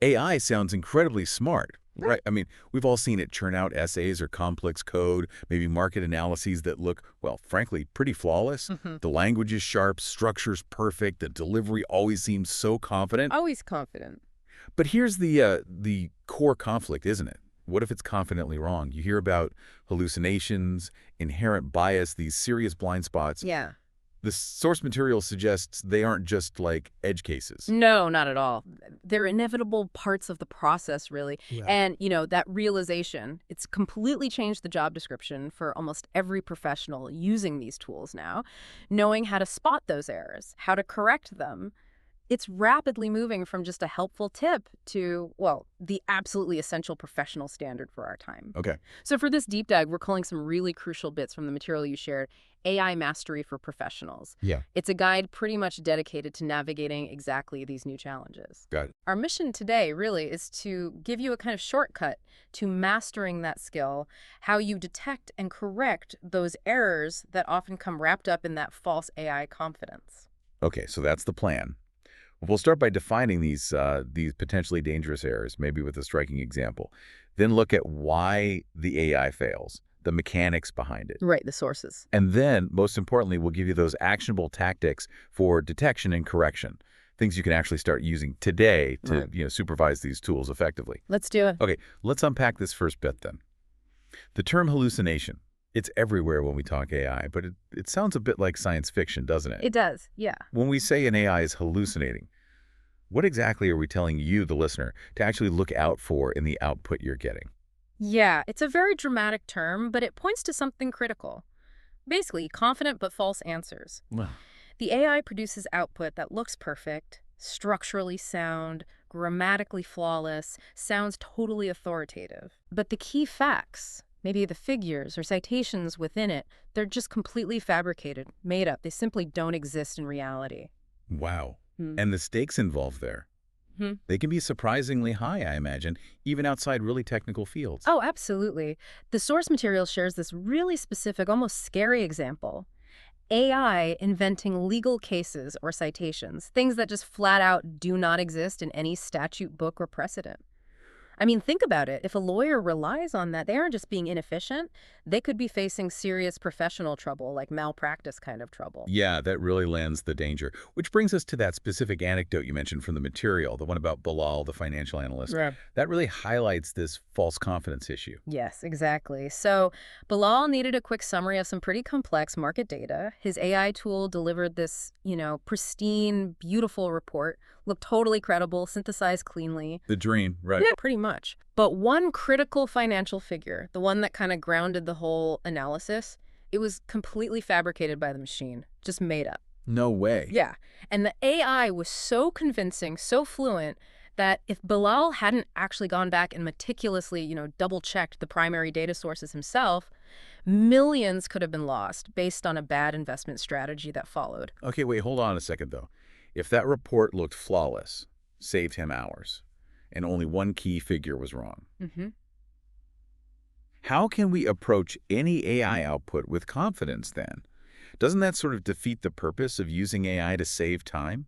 AI sounds incredibly smart, right? I mean, we've all seen it churn out essays or complex code, maybe market analyses that look, well, frankly, pretty flawless. Hmm. The language is sharp, structure's perfect, the delivery always seems so confident. Always confident. But here's the core conflict, isn't it? What if it's confidently wrong? You hear about hallucinations, inherent bias, these serious blind spots. Yeah. The source material suggests they aren't just like edge cases. No, not at all. They're inevitable parts of the process, really. Yeah. And, that realization, it's completely changed the job description for almost every professional using these tools now. Knowing how to spot those errors, how to correct them, it's rapidly moving from just a helpful tip to, well, the absolutely essential professional standard for our time. Okay. So for this deep dive, we're calling some really crucial bits from the material you shared AI Mastery for Professionals. Yeah. It's a guide pretty much dedicated to navigating exactly these new challenges. Got it. Our mission today really is to give you a kind of shortcut to mastering that skill, how you detect and correct those errors that often come wrapped up in that false AI confidence. Okay, so that's the plan. We'll start by defining these potentially dangerous errors, maybe with a striking example. Then look at why the AI fails, the mechanics behind it. Right, the sources. And then, most importantly, we'll give you those actionable tactics for detection and correction, things you can actually start using today to Right. supervise these tools effectively. Let's do it. Okay, let's unpack this first bit then. The term hallucination, it's everywhere when we talk AI, but it sounds a bit like science fiction, doesn't it? It does, yeah. When we say an AI is hallucinating, what exactly are we telling you, the listener, to actually look out for in the output you're getting? Yeah, it's a very dramatic term, but it points to something critical. Basically, confident but false answers. Well, The AI produces output that looks perfect, structurally sound, grammatically flawless, sounds totally authoritative. But the key facts, maybe the figures or citations within it, they're just completely fabricated, made up. They simply don't exist in reality. wow. Hmm. And the stakes involved there, they can be surprisingly high, I imagine, even outside really technical fields. Oh, absolutely. The source material shares this really specific, almost scary example. AI inventing legal cases or citations, things that just flat out do not exist in any statute book or precedent. I mean, think about it. If a lawyer relies on that, they aren't just being inefficient. They could be facing serious professional trouble, like malpractice kind of trouble. Yeah, that really lands the danger. Which brings us to that specific anecdote you mentioned from the material, the one about Bilal, the financial analyst. Right. That really highlights this false confidence issue. Yes, exactly. So Bilal needed a quick summary of some pretty complex market data. His AI tool delivered this, pristine, beautiful report, looked totally credible, synthesized cleanly. The dream, right? Yeah, pretty much. But one critical financial figure, the one that kind of grounded the whole analysis, it was completely fabricated by the machine, just made up. No way. Yeah. And the AI was so convincing, so fluent, that if Bilal hadn't actually gone back and meticulously, double-checked the primary data sources himself, millions could have been lost based on a bad investment strategy that followed. Okay, wait, hold on a second, though. If that report looked flawless, saved him hours, and only one key figure was wrong, Mm-hmm. how can we approach any AI output with confidence then? Doesn't that sort of defeat the purpose of using AI to save time?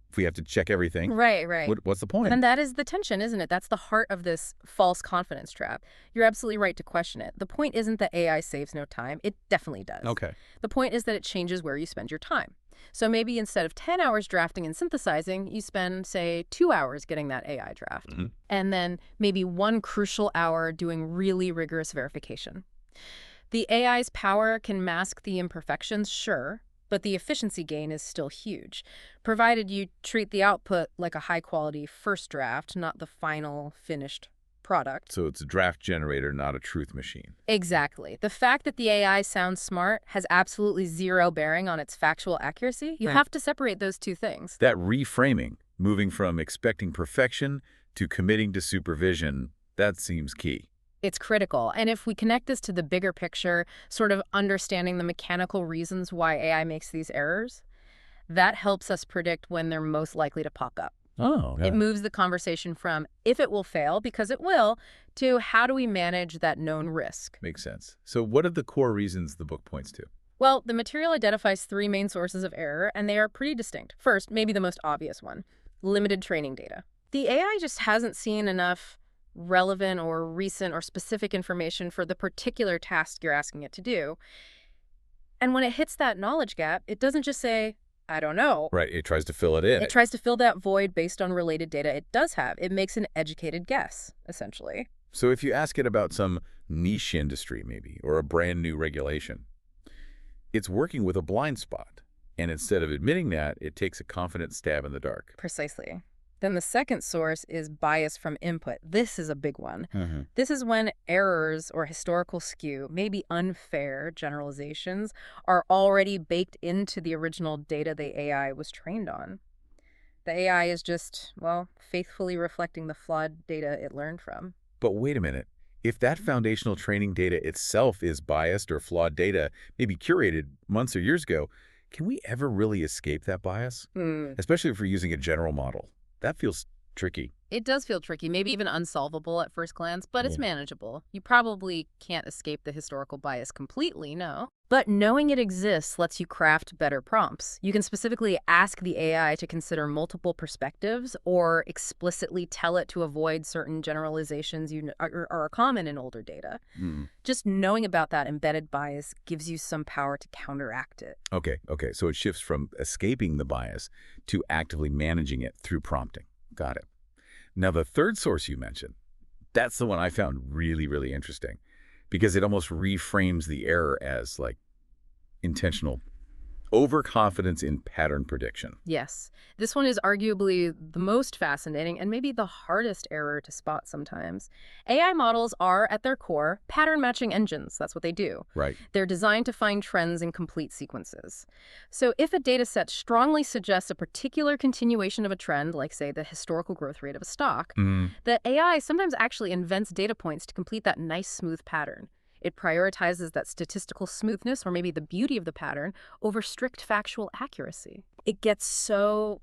If we have to check everything, Right, right. what's the point? And that is the tension, isn't it? That's the heart of this false confidence trap. You're absolutely right to question it. The point isn't that AI saves no time. It definitely does. Okay. The point is that it changes where you spend your time. So maybe instead of 10 hours drafting and synthesizing, you spend, say, 2 hours getting that AI draft. Mm-hmm. And then maybe one crucial hour doing really rigorous verification. The AI's power can mask the imperfections, sure, but the efficiency gain is still huge, provided you treat the output like a high-quality first draft, not the final, finished product. So it's a draft generator, not a truth machine. Exactly. The fact that the AI sounds smart has absolutely zero bearing on its factual accuracy. You have to separate those two things. That reframing, moving from expecting perfection to committing to supervision, that seems key. It's critical. And if we connect this to the bigger picture, sort of understanding the mechanical reasons why AI makes these errors, that helps us predict when they're most likely to pop up. Oh, yeah. It moves the conversation from if it will fail, because it will, to how do we manage that known risk? Makes sense. So what are the core reasons the book points to? Well, the material identifies 3 main sources of error, and they are pretty distinct. First, maybe the most obvious one, limited training data. The AI just hasn't seen enough relevant or recent or specific information for the particular task you're asking it to do. And when it hits that knowledge gap, it doesn't just say, I don't know. Right, it tries to fill it in. It tries to fill that void based on related data it does have. It makes an educated guess, essentially. So if you ask it about some niche industry maybe, or a brand new regulation, it's working with a blind spot. And instead of admitting that, it takes a confident stab in the dark. Precisely. Then the second source is bias from input. This is a big one. This is when errors or historical skew, maybe unfair generalizations, are already baked into the original data the AI was trained on. The AI is just, well, faithfully reflecting the flawed data it learned from. But wait a minute. If that foundational training data itself is biased or flawed data, maybe curated months or years ago, can we ever really escape that bias? Especially if we're using a general model. That feels tricky. It does feel tricky, maybe even unsolvable at first glance, but it's Yeah. manageable. You probably can't escape the historical bias completely, no. But knowing it exists lets you craft better prompts. You can specifically ask the AI to consider multiple perspectives or explicitly tell it to avoid certain generalizations are common in older data. Mm. Just knowing about that embedded bias gives you some power to counteract it. Okay. So it shifts from escaping the bias to actively managing it through prompting. Got it. Now, the third source you mentioned, that's the one I found really, really interesting because it almost reframes the error as like intentional overconfidence in pattern prediction. Yes. This one is arguably the most fascinating and maybe the hardest error to spot sometimes. AI models are, at their core, pattern matching engines. That's what they do. Right. They're designed to find trends in complete sequences. So if a data set strongly suggests a particular continuation of a trend, like, say, the historical growth rate of a stock, the AI sometimes actually invents data points to complete that nice, smooth pattern. It prioritizes that statistical smoothness or maybe the beauty of the pattern over strict factual accuracy. It gets so,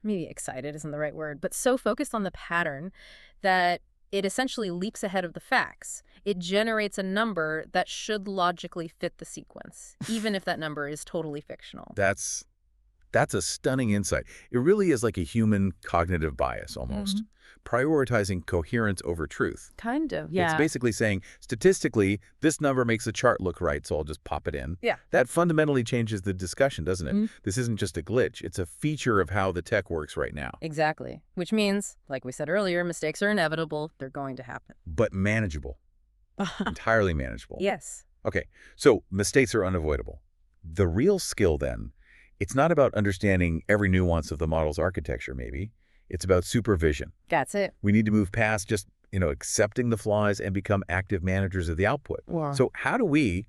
maybe excited isn't the right word, but so focused on the pattern that it essentially leaps ahead of the facts. It generates a number that should logically fit the sequence, even if that number is totally fictional. That's a stunning insight. It really is like a human cognitive bias almost, prioritizing coherence over truth. Kind of, It's basically saying, statistically, this number makes the chart look right, so I'll just pop it in. Yeah. That fundamentally changes the discussion, doesn't it? This isn't just a glitch. It's a feature of how the tech works right now. Exactly. Which means, like we said earlier, mistakes are inevitable. They're going to happen. But manageable. Entirely manageable. Yes. Okay, so mistakes are unavoidable. The real skill, then, it's not about understanding every nuance of the model's architecture, maybe. It's about supervision. That's it. We need to move past just, accepting the flaws and become active managers of the output. Wow. So how do we,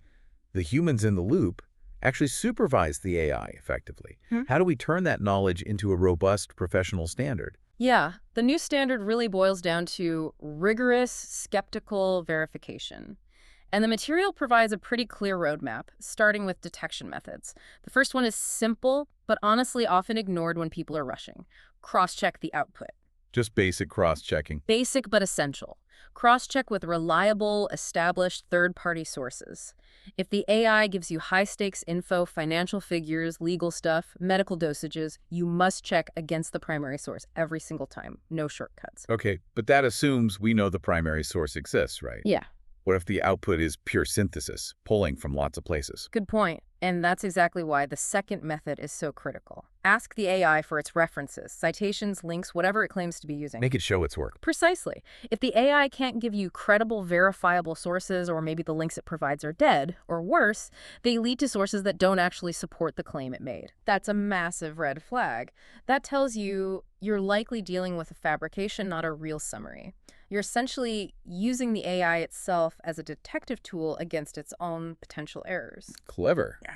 the humans in the loop, actually supervise the AI effectively? How do we turn that knowledge into a robust professional standard? Yeah, the new standard really boils down to rigorous, skeptical verification. And the material provides a pretty clear roadmap, starting with detection methods. The first one is simple, but honestly often ignored when people are rushing. Cross-check the output. Just basic cross-checking. Basic but essential. Cross-check with reliable, established third-party sources. If the AI gives you high-stakes info, financial figures, legal stuff, medical dosages, you must check against the primary source every single time. No shortcuts. Okay, but that assumes we know the primary source exists, right? Yeah. What if the output is pure synthesis, pulling from lots of places? Good point. And that's exactly why the second method is so critical. Ask the AI for its references, citations, links, whatever it claims to be using. Make it show its work. Precisely. If the AI can't give you credible, verifiable sources, or maybe the links it provides are dead, or worse, they lead to sources that don't actually support the claim it made. That's a massive red flag. That tells you you're likely dealing with a fabrication, not a real summary. You're essentially using the AI itself as a detective tool against its own potential errors. Clever. Yeah.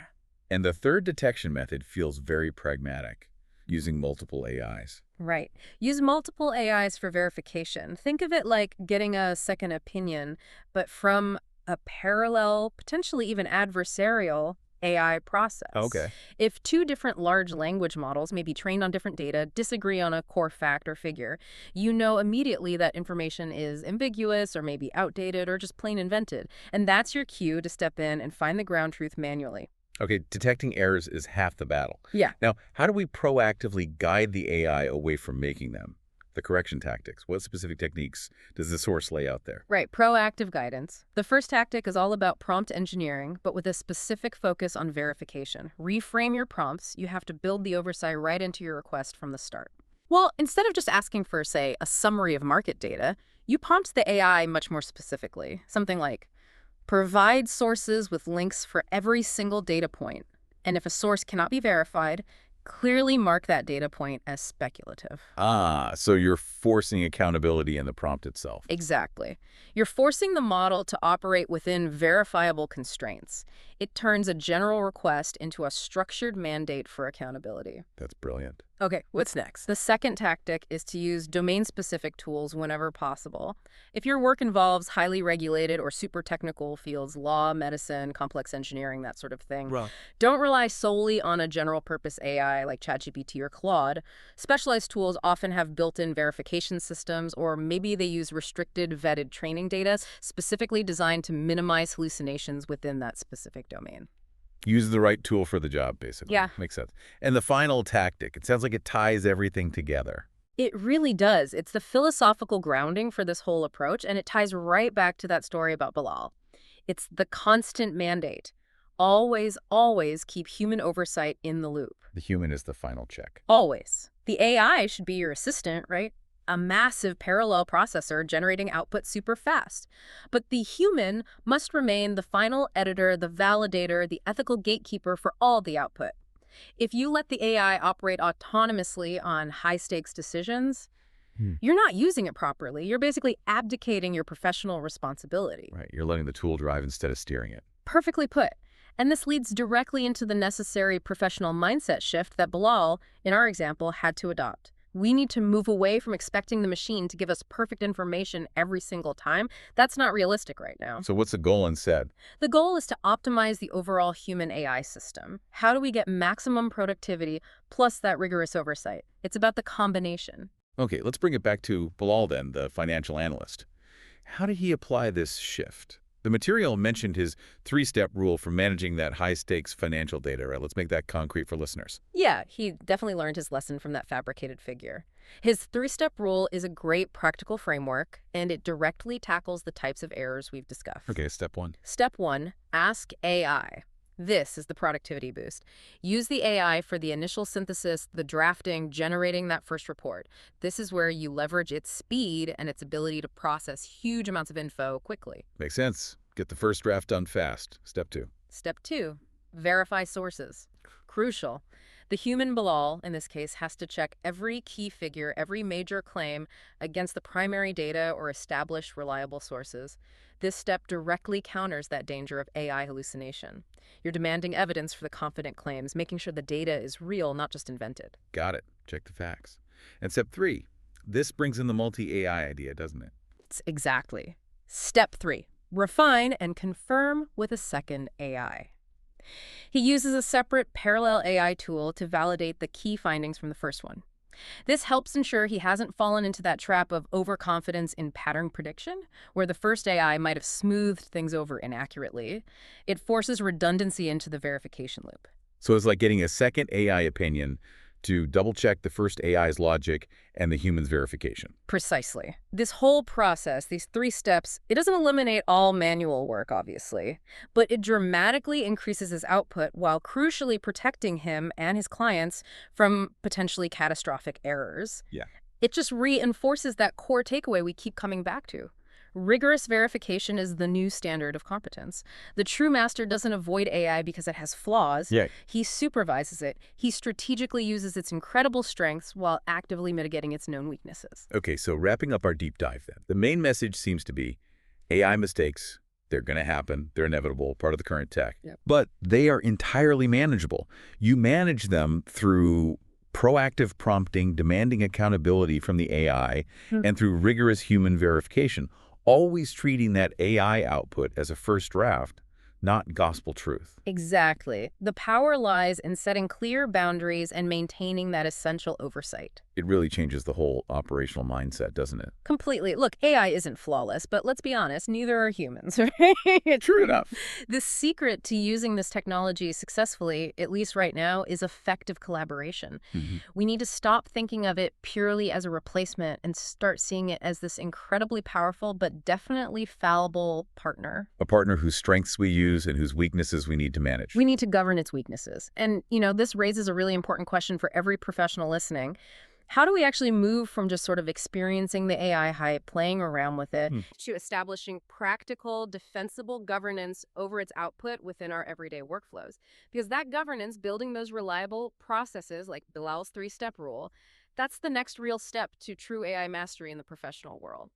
And the third detection method feels very pragmatic, using multiple AIs. Right. Use multiple AIs for verification. Think of it like getting a second opinion, but from a parallel, potentially even adversarial AI process. Okay. If two different large language models, maybe trained on different data, disagree on a core fact or figure, you know immediately that information is ambiguous or maybe outdated or just plain invented. And that's your cue to step in and find the ground truth manually. Okay, detecting errors is half the battle. Yeah. Now, how do we proactively guide the AI away from making them? the correction tactics. What specific techniques does the source lay out there? Right, proactive guidance. The first tactic is all about prompt engineering, but with a specific focus on verification. Reframe your prompts. You have to build the oversight right into your request from the start. Well, instead of just asking for, say, a summary of market data, you prompt the AI much more specifically. Something like, provide sources with links for every single data point. And if a source cannot be verified, clearly mark that data point as speculative. Ah, so you're forcing accountability in the prompt itself. Exactly. You're forcing the model to operate within verifiable constraints. It turns a general request into a structured mandate for accountability. That's brilliant. Okay, what's next? The second tactic is to use domain-specific tools whenever possible. If your work involves highly regulated or super technical fields, law, medicine, complex engineering, that sort of thing, Right. don't rely solely on a general-purpose AI like ChatGPT or Claude. Specialized tools often have built-in verification systems, or maybe they use restricted, vetted training data specifically designed to minimize hallucinations within that specific domain. Use the right tool for the job, basically. Yeah. Makes sense. And the final tactic, it sounds like it ties everything together. It really does. It's the philosophical grounding for this whole approach, and it ties right back to that story about Bilal. It's the constant mandate. Always, always keep human oversight in the loop. The human is the final check. Always. The AI should be your assistant, right? A massive parallel processor generating output super fast. But the human must remain the final editor, the validator, the ethical gatekeeper for all the output. If you let the AI operate autonomously on high-stakes decisions, you're not using it properly. You're basically abdicating your professional responsibility. Right. You're letting the tool drive instead of steering it. Perfectly put. And this leads directly into the necessary professional mindset shift that Bilal, in our example, had to adopt. We need to move away from expecting the machine to give us perfect information every single time. That's not realistic right now. So what's the goal instead? The goal is to optimize the overall human AI system. How do we get maximum productivity plus that rigorous oversight? It's about the combination. Okay, let's bring it back to Bilal then, the financial analyst. How did he apply this shift? The material mentioned his three-step rule for managing that high-stakes financial data, right? Let's make that concrete for listeners. Yeah, he definitely learned his lesson from that fabricated figure. His three-step rule is a great practical framework, and it directly tackles the types of errors we've discussed. Okay, step one. Step one, ask AI. This is the productivity boost. Use the AI for the initial synthesis, the drafting, generating that first report. This is where you leverage its speed and its ability to process huge amounts of info quickly. Makes sense. Get the first draft done fast. Step two. Step two, verify sources. Crucial. The human Bilal, in this case, has to check every key figure, every major claim against the primary data or established reliable sources. This step directly counters that danger of AI hallucination. You're demanding evidence for the confident claims, making sure the data is real, not just invented. Got it. Check the facts. And step three. This brings in the multi-AI idea, doesn't it? Exactly. Step three, refine and confirm with a second AI. He uses a separate parallel AI tool to validate the key findings from the first one. This helps ensure he hasn't fallen into that trap of overconfidence in pattern prediction, where the first AI might have smoothed things over inaccurately. It forces redundancy into the verification loop. So it's like getting a second AI opinion to double-check the first AI's logic and the human's verification. Precisely. This whole process, these three steps, it doesn't eliminate all manual work, obviously, but it dramatically increases his output while crucially protecting him and his clients from potentially catastrophic errors. Yeah. It just reinforces that core takeaway we keep coming back to. Rigorous verification is the new standard of competence. The true master doesn't avoid AI because it has flaws. Yeah. He supervises it. He strategically uses its incredible strengths while actively mitigating its known weaknesses. Okay, so wrapping up our deep dive then. The main message seems to be AI mistakes, they're going to happen, they're inevitable, part of the current tech. Yep. But they are entirely manageable. You manage them through proactive prompting, demanding accountability from the AI, and through rigorous human verification, always treating that AI output as a first draft not gospel truth. Exactly. The power lies in setting clear boundaries and maintaining that essential oversight. It really changes the whole operational mindset, doesn't it? Completely. Look, AI isn't flawless, but let's be honest, neither are humans, right? True enough. The secret to using this technology successfully, at least right now, is effective collaboration. Mhm. We need to stop thinking of it purely as a replacement and start seeing it as this incredibly powerful but definitely fallible partner. A partner whose strengths we use and whose weaknesses we need to manage. We need to govern its weaknesses. And, this raises a really important question for every professional listening. How do we actually move from just sort of experiencing the AI hype, playing around with it, Hmm. to establishing practical, defensible governance over its output within our everyday workflows? Because that governance, building those reliable processes like Bilal's three-step rule, that's the next real step to true AI mastery in the professional world.